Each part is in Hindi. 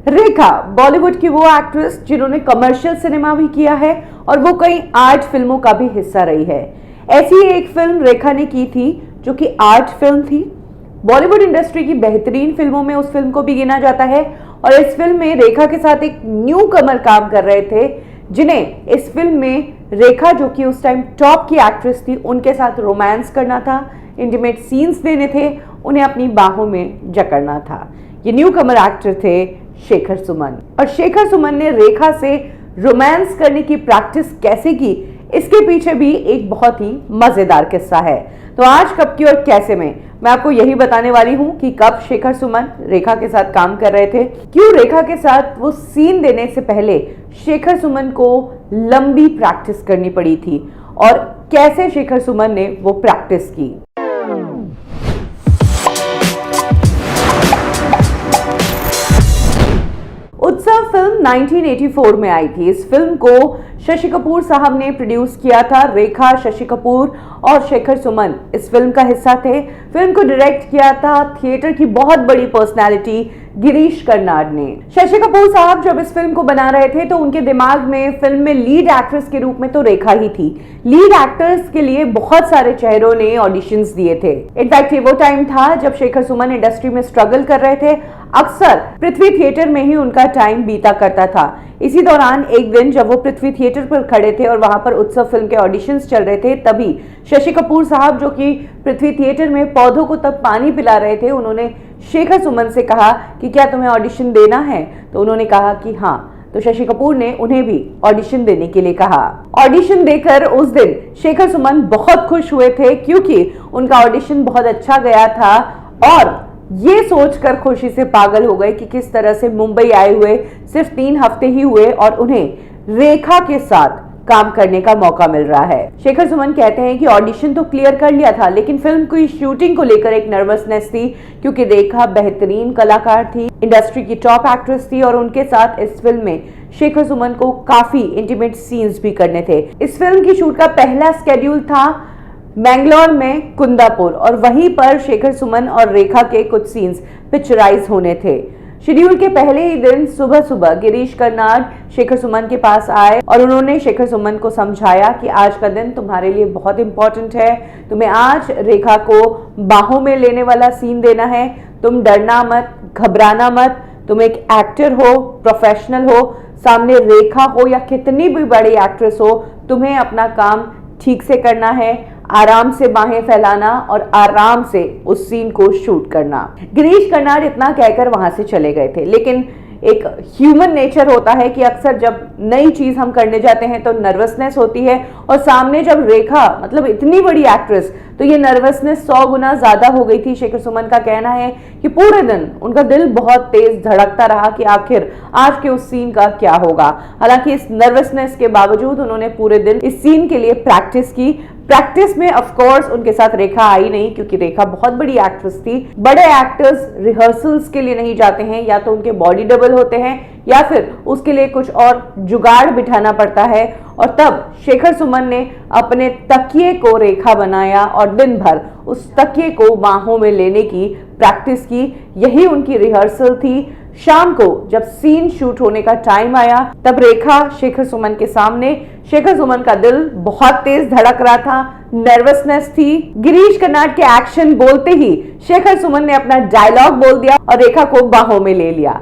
रेखा बॉलीवुड की वो एक्ट्रेस जिन्होंने कमर्शियल सिनेमा भी किया है और वो कई आर्ट फिल्मों का भी हिस्सा रही है। ऐसी ही एक फिल्म रेखा ने की थी जो कि आर्ट फिल्म थी। बॉलीवुड इंडस्ट्री की बेहतरीन फिल्मों में उस फिल्म को भी गिना जाता है और इस फिल्म में रेखा के साथ एक न्यू कमर काम कर रहे थे, जिन्हें इस फिल्म में रेखा जो कि उस टाइम टॉप की एक्ट्रेस थी, उनके साथ रोमांस करना था, इंटीमेट सीन्स देने थे, उन्हें अपनी बाहों में जकड़ना था। ये न्यू कमर एक्टर थे शेखर सुमन। और शेखर सुमन ने रेखा से रोमांस करने की प्रैक्टिस कैसे की, इसके पीछे भी एक बहुत ही मजेदार किस्सा है। तो आज कब की और कैसे में मैं आपको यही बताने वाली हूं कि कब शेखर सुमन रेखा के साथ काम कर रहे थे, क्यों रेखा के साथ वो सीन देने से पहले शेखर सुमन को लंबी प्रैक्टिस करनी पड़ी थी और कैसे शेखर सुमन ने वो प्रैक्टिस की। उत्सव फिल्म 1984 में आई थी। इस फिल्म को शशि कपूर साहब ने प्रोड्यूस किया था। रेखा, शशि कपूर और शेखर सुमन इस फिल्म का हिस्सा थे। फिल्म को डायरेक्ट किया था थिएटर की बहुत बड़ी पर्सनालिटी गिरीश कर्नाड ने। शशि कपूर साहब जब इस फिल्म को बना रहे थे तो उनके दिमाग में फिल्म में लीड एक्ट्रेस के रूप में तो रेखा ही थी। लीड एक्टर्स के लिए बहुत सारे चेहरों ने ऑडिशंस दिए थे। इनफैक्ट ये वो टाइम था जब शेखर सुमन इंडस्ट्री में स्ट्रगल कर रहे थे। अक्सर पृथ्वी थिएटर में ही उनका टाइम बीता करता था। इसी दौरान एक दिन जब वो पृथ्वी थिएटर पर खड़े थे और वहां पर उत्सव फिल्म के ऑडिशंस चल रहे थे, तभी शशि कपूर साहब जो कि पृथ्वी थिएटर में पौधों को तब पानी पिला रहे थे, उन्होंने शेखर सुमन से कहा कि क्या तुम्हें ऑडिशन देना है। तो उन्होंने कहा कि हाँ। तो शशि कपूर ने उन्हें भी ऑडिशन देने के लिए कहा। ऑडिशन देकर उस दिन शेखर सुमन बहुत खुश हुए थे क्योंकि उनका ऑडिशन बहुत अच्छा गया था और ये सोचकर खुशी से पागल हो गए कि किस तरह से मुंबई आए हुए सिर्फ 3 हफ्ते ही हुए और उन्हें रेखा के साथ काम करने का मौका मिल रहा है। शेखर सुमन कहते हैं कि ऑडिशन तो क्लियर कर लिया था, लेकिन फिल्म की शूटिंग को लेकर एक नर्वसनेस थी क्योंकि रेखा बेहतरीन कलाकार थी, इंडस्ट्री की टॉप एक्ट्रेस थी और उनके साथ इस फिल्म में शेखर सुमन को काफी इंटीमेट सीन्स भी करने थे। इस फिल्म की शूट का पहला स्केड्यूल था मैंगलोर में कुंदापुर और वहीं पर शेखर सुमन और रेखा के कुछ सीन्स पिक्चराइज होने थे। शेड्यूल के पहले ही दिन सुबह सुबह गिरीश कर्नाड शेखर सुमन के पास आए और उन्होंने शेखर सुमन को समझाया कि आज का दिन तुम्हारे लिए बहुत इंपॉर्टेंट है, तुम्हें आज रेखा को बाहों में लेने वाला सीन देना है, तुम डरना मत, घबराना मत, तुम एक एक्टर हो, प्रोफेशनल हो, सामने रेखा हो या कितनी भी बड़ी एक्ट्रेस हो, तुम्हें अपना काम ठीक से करना है, आराम से बाहें फैलाना और आराम से उस सीन को शूट करना। गिरीश कर्नाड इतना कहकर वहां से चले गए थे, लेकिन एक ह्यूमन नेचर होता है कि अक्सर जब नई चीज हम करने जाते हैं तो नर्वसनेस होती है और सामने जब रेखा मतलब इतनी बड़ी एक्ट्रेस, तो ये नर्वसनेस 100 गुना ज्यादा हो गई थी। शेखर सुमन का कहना है कि पूरे दिन उनका दिल बहुत तेज धड़कता रहा कि आखिर आज के उस सीन का क्या होगा। हालांकि इस नर्वसनेस के बावजूद उन्होंने पूरे दिन इस सीन के लिए प्रैक्टिस की। प्रैक्टिस में ऑफ कोर्स उनके साथ रेखा आई नहीं क्योंकि रेखा बहुत बड़ी एक्ट्रेस थी। बड़े एक्टर्स रिहर्सल्स के लिए नहीं जाते हैं, या तो उनके बॉडी डबल होते हैं या फिर उसके लिए कुछ और जुगाड़ बिठाना पड़ता है। और तब शेखर सुमन ने अपने तकिए को रेखा बनाया और दिन भर उस तकिए को बाहों में लेने की प्रैक्टिस की। यही उनकी रिहर्सल थी। शाम को जब सीन शूट होने का टाइम आया तब रेखा शेखर सुमन के सामने, शेखर सुमन का दिल बहुत तेज धड़क रहा था, नर्वसनेस थी। गिरीश कर्नाड के एक्शन बोलते ही शेखर सुमन ने अपना डायलॉग बोल दिया और रेखा को बाहों में ले लिया।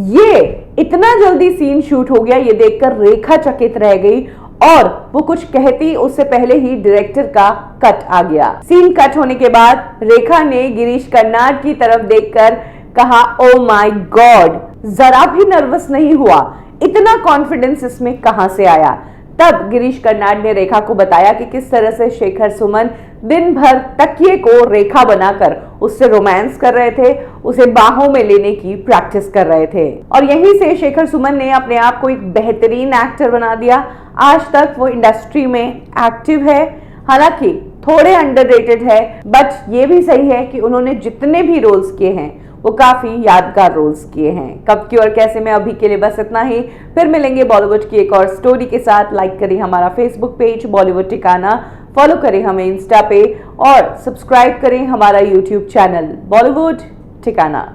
ये इतना जल्दी सीन शूट हो गया, ये देखकर रेखा चकित रह गई और वो कुछ कहती उससे पहले ही डायरेक्टर का कट आ गया। सीन कट होने के बाद रेखा ने गिरीश कर्नाड की तरफ देखकर कहा, ओ माय गॉड, जरा भी नर्वस नहीं हुआ, इतना कॉन्फिडेंस इसमें कहां से आया। तब गिरीश कर्नाड ने रेखा को बताया कि किस तरह से शेखर सुमन दिन भर तकिए को रेखा बनाकर उससे रोमांस कर रहे थे, उसे बाहों में लेने की प्रैक्टिस कर रहे थे। और यहीं से शेखर सुमन ने अपने आप को एक बेहतरीन एक्टर बना दिया। आज तक वो इंडस्ट्री में एक्टिव है, हालांकि थोड़े अंडररेटेड है, बट ये भी सही है कि उन्होंने जितने भी रोल्स किए हैं वो काफी यादगार रोल्स किए हैं। कब की और कैसे में अभी के लिए बस इतना ही। फिर मिलेंगे बॉलीवुड की एक और स्टोरी के साथ। लाइक करें हमारा फेसबुक पेज बॉलीवुड ठिकाना, फॉलो करें हमें इंस्टा पे और सब्सक्राइब करें हमारा यूट्यूब चैनल बॉलीवुड ठिकाना।